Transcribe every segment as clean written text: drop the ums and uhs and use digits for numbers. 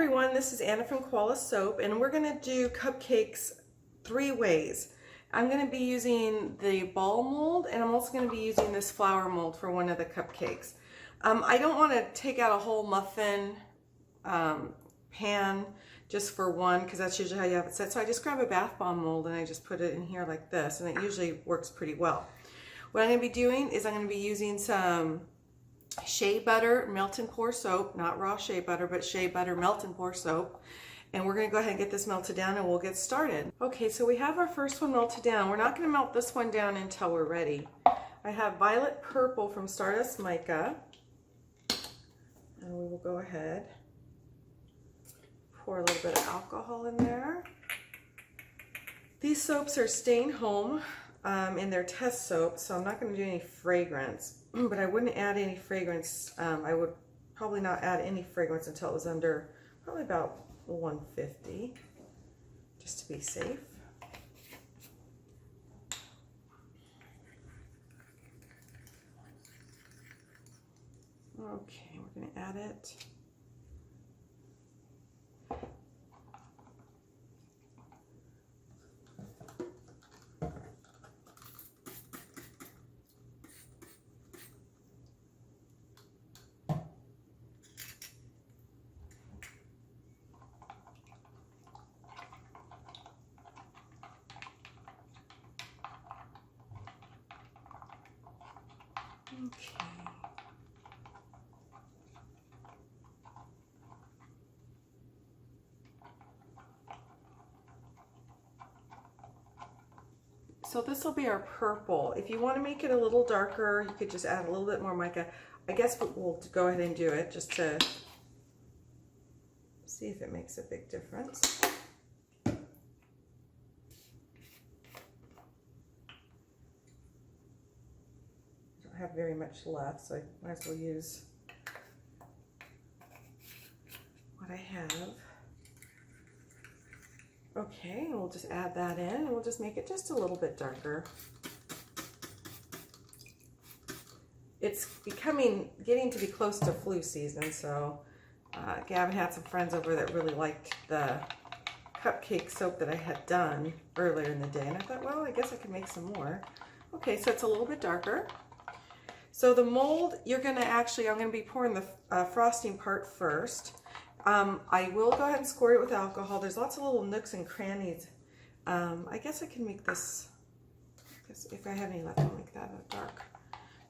everyone, this is Anna from Koala Soap, and we're going to do cupcakes 3 ways. I'm going to be using the ball mold, and I'm also going to be using this flower mold for one of the cupcakes. I don't want to take out a whole muffin pan just for one, because that's usually how you have it set. So I just grab a bath bomb mold and I just put it in here like this, and it usually works pretty well. What I'm going to be doing is I'm going to be using some shea butter melt and pour soap, not raw shea butter, but shea butter melt and pour soap. And we're going to go ahead and get this melted down and we'll get started. Okay, so we have our first one melted down. We're not going to melt this one down until we're ready. I have violet purple from Stardust mica. And we will go ahead, pour a little bit of alcohol in there. These soaps are staying home in their test soap, so I'm not going to do any fragrance. But I wouldn't add any fragrance. I would probably not add any fragrance until it was under probably about 150, just to be safe. Okay, we're going to add it. Okay. So this will be our purple. If you want to make it a little darker, you could just add a little bit more mica. I guess we'll go ahead and do it just to see if it makes a big difference. Have very much left, so I might as well use what I have. Okay, we'll just add that in and we'll just make it just a little bit darker. It's getting to be close to flu season, so Gavin had some friends over that really liked the cupcake soap that I had done earlier in the day, and I thought, well, I guess I could make some more. Okay, so it's a little bit darker. So the mold, I'm going to be pouring the frosting part first. I will go ahead and squirt it with alcohol. There's lots of little nooks and crannies. I guess I can make this, if I have any left, I'll make that dark.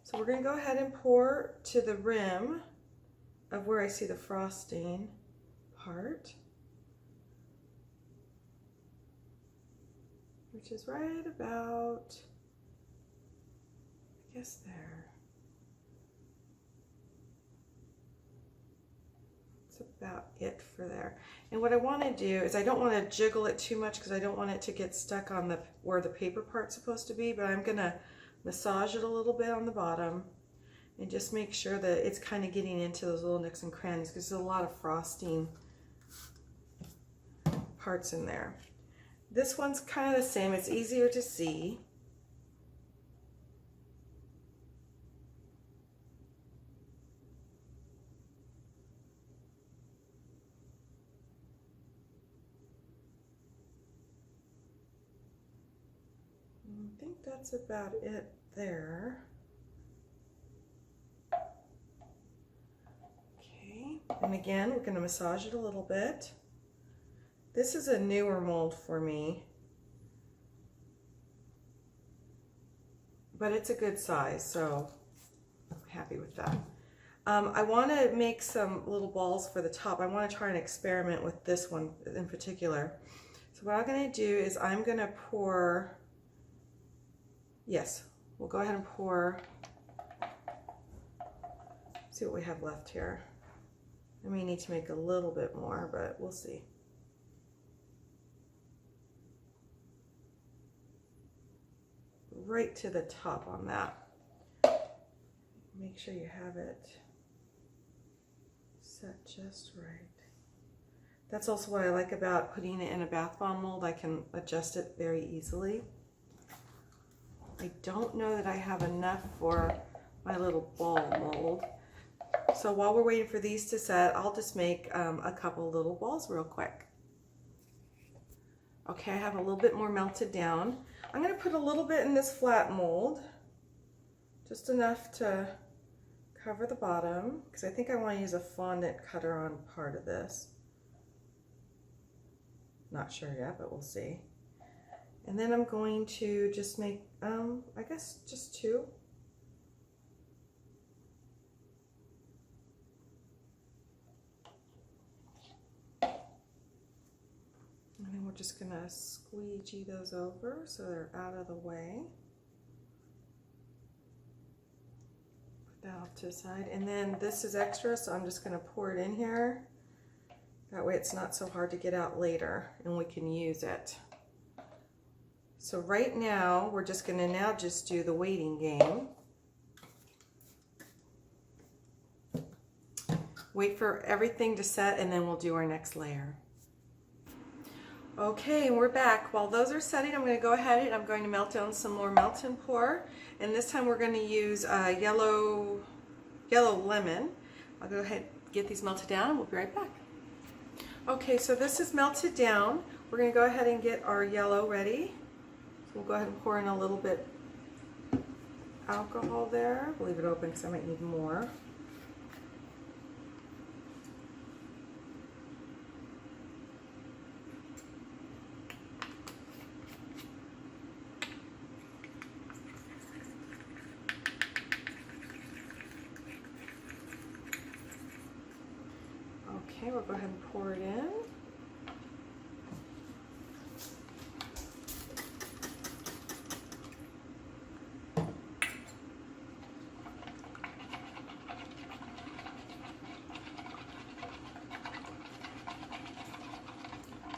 So we're going to go ahead and pour to the rim of where I see the frosting part, which is right about, I guess, there. About it for there. And what I want to do is I don't want to jiggle it too much because I don't want it to get stuck on where the paper part's supposed to be, but I'm going to massage it a little bit on the bottom and just make sure that it's kind of getting into those little nooks and crannies, because there's a lot of frosting parts in there. This one's kind of the same. It's easier to see. I think that's about it there. Okay, and again, we're going to massage it a little bit. This is a newer mold for me, but it's a good size, so I'm happy with that. I want to make some little balls for the top. I want to try and experiment with this one in particular. So what I'm going to do is I'm going to pour. Yes, we'll go ahead and pour, see what we have left here. I may need to make a little bit more, but we'll see. Right to the top on that. Make sure you have it set just right. That's also what I like about putting it in a bath bomb mold. I can adjust it very easily. I don't know that I have enough for my little ball mold, So while we're waiting for these to set, I'll just make a couple little balls real quick. Okay, I have a little bit more melted down. I'm gonna put a little bit in this flat mold, just enough to cover the bottom, because I think I want to use a fondant cutter on part of this. Not sure yet, but we'll see. And then I'm going to just make, I guess just 2. And then we're just gonna squeegee those over so they're out of the way. Put that off to the side. And then this is extra, so I'm just gonna pour it in here. That way it's not so hard to get out later and we can use it. So right now, we're just gonna now just do the waiting game. Wait for everything to set and then we'll do our next layer. Okay, we're back. While those are setting, I'm gonna go ahead and I'm going to melt down some more melt and pour. And this time we're gonna use yellow lemon. I'll go ahead and get these melted down and we'll be right back. Okay, so this is melted down. We're gonna go ahead and get our yellow ready. So we'll go ahead and pour in a little bit alcohol there. We'll leave it open because I might need more. Okay, we'll go ahead and pour it in.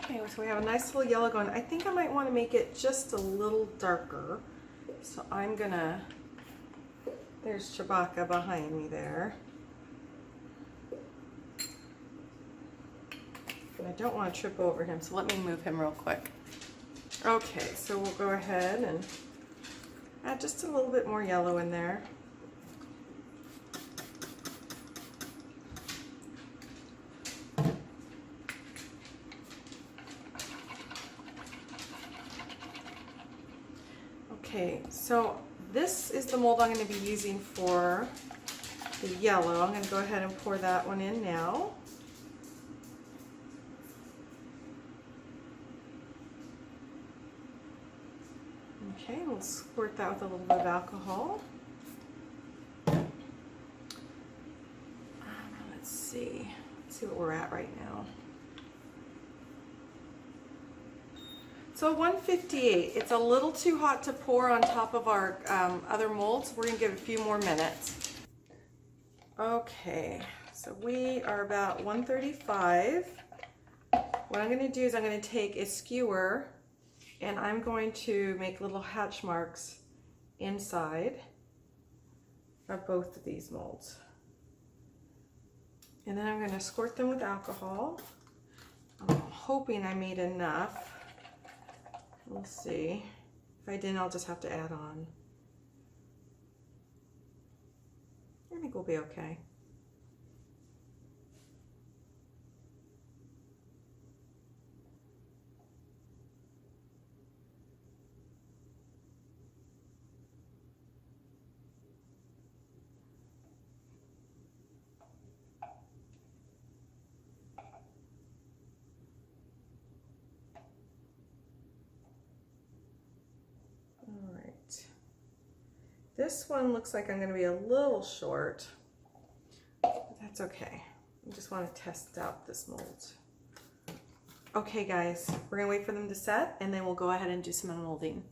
Okay, so we have a nice little yellow going. I think I might want to make it just a little darker. So I'm gonna, there's Chewbacca behind me there. And I don't want to trip over him, so let me move him real quick. Okay, so we'll go ahead and add just a little bit more yellow in there. Okay, so this is the mold I'm going to be using for the yellow. I'm going to go ahead and pour that one in now. Okay, we'll squirt that with a little bit of alcohol. Let's see what we're at right now. So 158, it's a little too hot to pour on top of our other molds. We're gonna give it a few more minutes. Okay, so we are about 135. What I'm gonna do is I'm gonna take a skewer and I'm going to make little hatch marks inside of both of these molds. And then I'm gonna squirt them with alcohol. I'm hoping I made enough. We'll see. If I didn't, I'll just have to add on. I think we'll be okay. This one looks like I'm going to be a little short, but that's okay. I just want to test out this mold. Okay guys, we're going to wait for them to set and then we'll go ahead and do some unmolding.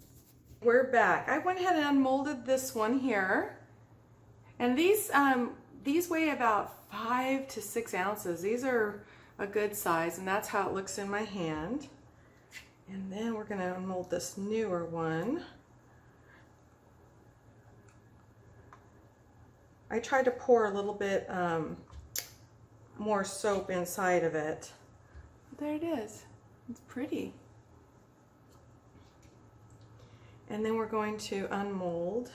We're back. I went ahead and unmolded this one here, and these weigh about 5 to 6 ounces. These are a good size, and that's how it looks in my hand. And then we're going to unmold this newer one. I tried to pour a little bit more soap inside of it. There it is. It's pretty. And then we're going to unmold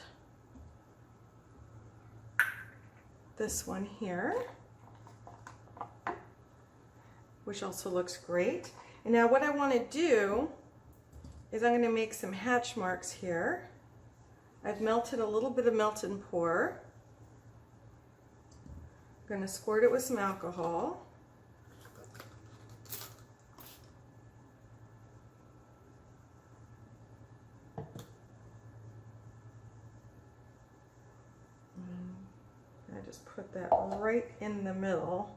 this one here, which also looks great. And now what I want to do is I'm going to make some hatch marks here. I've melted a little bit of melt and pour. I'm going to squirt it with some alcohol. I just put that right in the middle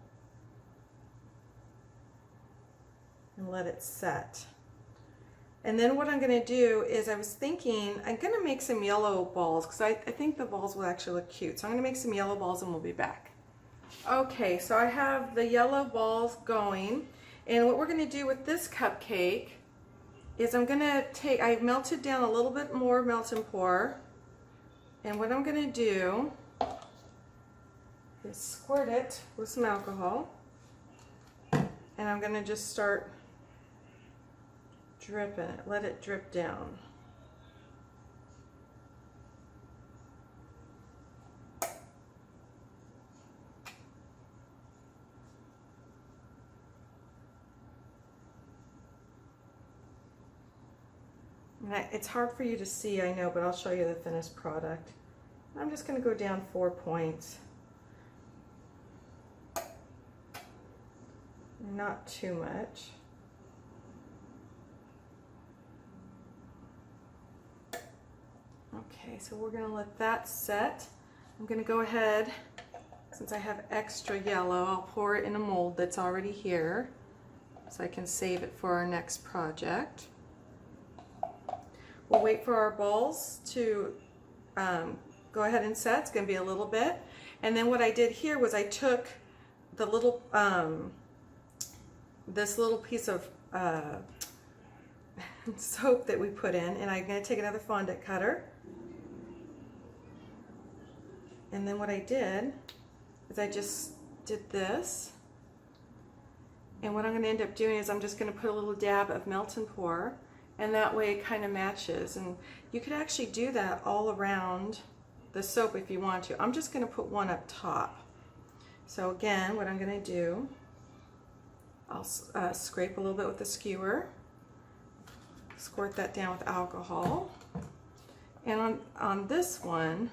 and let it set. And then what I'm going to do is, I was thinking I'm going to make some yellow balls because I think the balls will actually look cute. So I'm going to make some yellow balls and we'll be back. Okay, so I have the yellow balls going, and what we're going to do with this cupcake is I'm going to take, I melted down a little bit more melt and pour, and what I'm going to do is squirt it with some alcohol, and I'm going to just start dripping it, let it drip down. And it's hard for you to see, I know, but I'll show you the finished product. I'm just going to go down 4 points. Not too much. Okay, so we're going to let that set. I'm going to go ahead, since I have extra yellow, I'll pour it in a mold that's already here so I can save it for our next project. We'll wait for our balls to go ahead and set. It's going to be a little bit. And then what I did here was I took the little, this little piece of soap that we put in, and I'm going to take another fondant cutter. And then what I did is I just did this. And what I'm going to end up doing is I'm just going to put a little dab of melt and pour, and that way it kind of matches. And you could actually do that all around the soap if you want to. I'm just going to put one up top. So again, what I'm going to do, I'll scrape a little bit with the skewer, squirt that down with alcohol, and on this one,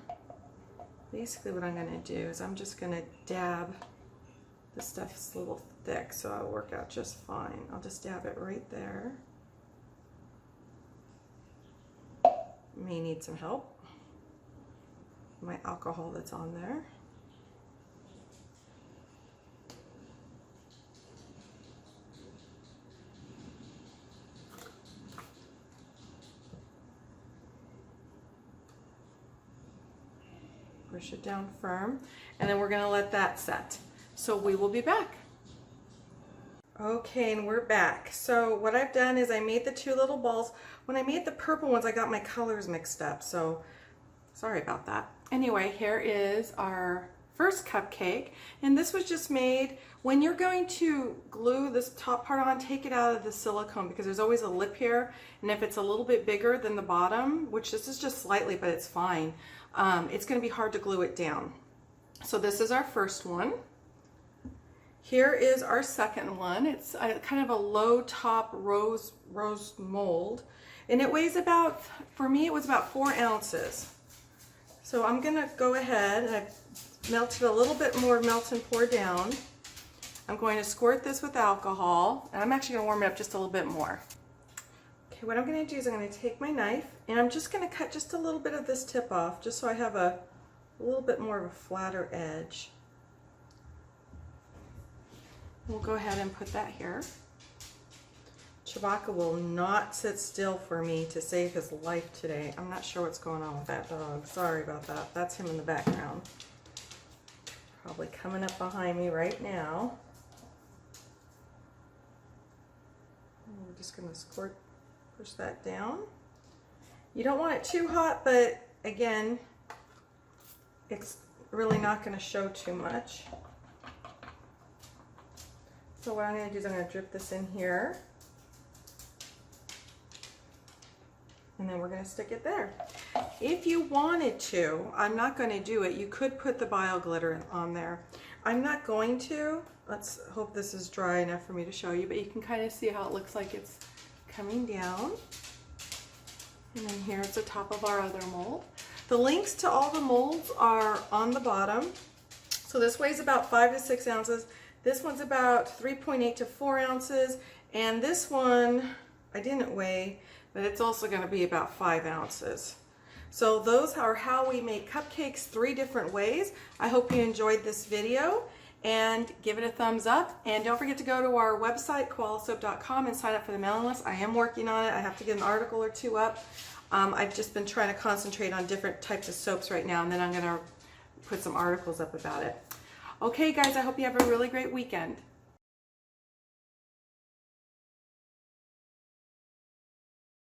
basically what I'm going to do is I'm just going to dab. This stuff's a little thick, so it'll work out just fine. I'll just dab it right there. May need some help. My alcohol that's on there. Push it down firm, and then we're going to let that set. So we will be back. Okay, and we're back. So what I've done is I made the two little balls. When I made the purple ones, I got my colors mixed up, so sorry about that. Anyway, here is our first cupcake, and this was just made, when you're going to glue this top part on, take it out of the silicone because there's always a lip here, and if it's a little bit bigger than the bottom, which this is just slightly, but it's fine, it's going to be hard to glue it down. So this is our first one. Here is our second one. It's kind of a low top rose mold, and it weighs about, for me it was about 4 ounces. So I'm going to go ahead, and I've melted a little bit more melt and pour down. I'm going to squirt this with alcohol, and I'm actually going to warm it up just a little bit more. Okay, what I'm going to do is I'm going to take my knife, and I'm just going to cut just a little bit of this tip off, just so I have a little bit more of a flatter edge. We'll go ahead and put that here. Chewbacca will not sit still for me to save his life today. I'm not sure what's going on with that dog. Sorry about that. That's him in the background. Probably coming up behind me right now. And we're just going to push that down. You don't want it too hot, but again, it's really not going to show too much. So what I'm going to do is I'm going to drip this in here, and then we're going to stick it there. If you wanted to, I'm not going to do it. You could put the bio glitter on there. I'm not going to. Let's hope this is dry enough for me to show you, but you can kind of see how it looks like it's coming down. And then here's the top of our other mold. The links to all the molds are on the bottom. So this weighs about 5 to 6 ounces. This one's about 3.8 to 4 ounces. And this one, I didn't weigh, but it's also going to be about 5 ounces. So those are how we make cupcakes 3 different ways. I hope you enjoyed this video, and give it a thumbs up. And don't forget to go to our website, koalasoap.com, and sign up for the mailing list. I am working on it. I have to get an article or 2 up. I've just been trying to concentrate on different types of soaps right now, and then I'm going to put some articles up about it. Okay, guys, I hope you have a really great weekend.